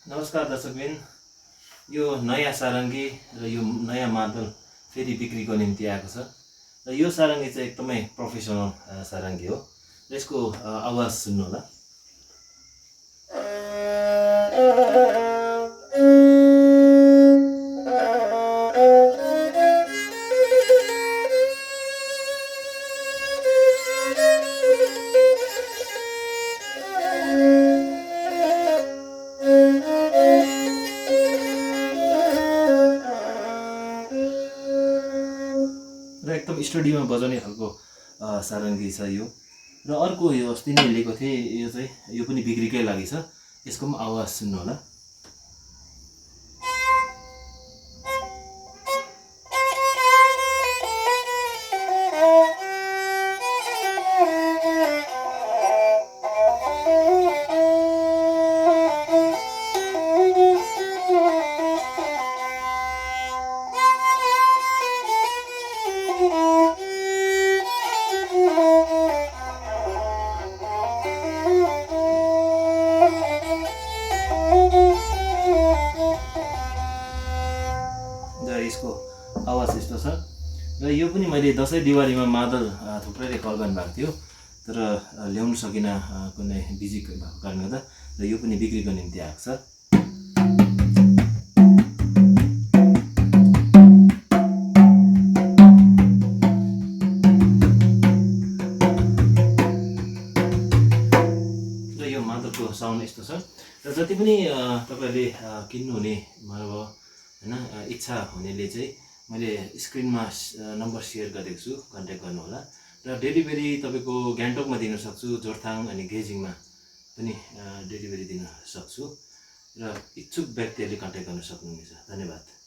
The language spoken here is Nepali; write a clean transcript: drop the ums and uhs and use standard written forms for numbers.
नमस्कार दर्शकबिन, यो नयाँ सारङ्गी र यो नयाँ मादल फेरि बिक्रीको निम्ति आएको छ र यो सारङ्गी चाहिँ एकदमै प्रोफेसनल सारङ्गी हो। यसको आवाज सुन्नु होला। र एकदम स्टुडियोमा बजाउने खालको सारङ्गी छ यो। र अर्को यो अस्ति नै लिएको थिएँ, यो पनि बिक्रीकै लागि छ। यसको पनि आवाज सुन्नु होला। यसको आवाज यस्तो छ। र यो पनि मैले दसैँ दिवालीमा मादल थुप्रैले कल गर्नुभएको थियो, तर ल्याउन सकिनँ कुनै बिजी भएको कारणले गर्दा। र यो पनि बिक्रीको निम्ति आएको छ। र यो मादलको साउन्ड यस्तो छ। र जति पनि तपाईँहरूले किन्नुहुने भयो होइन, इच्छा हुनेले चाहिँ मैले स्क्रिनमा नम्बर सेयर गरेको छु, कन्ट्याक्ट गर्नुहोला। र डेलिभरी तपाईँको गान्तोकमा दिन सक्छु, जोरथाङ अनि गेजिङमा पनि डेलिभरी दिन सक्छु। र इच्छुक व्यक्तिहरूले कन्ट्याक्ट गर्न सक्नुहुनेछ। धन्यवाद।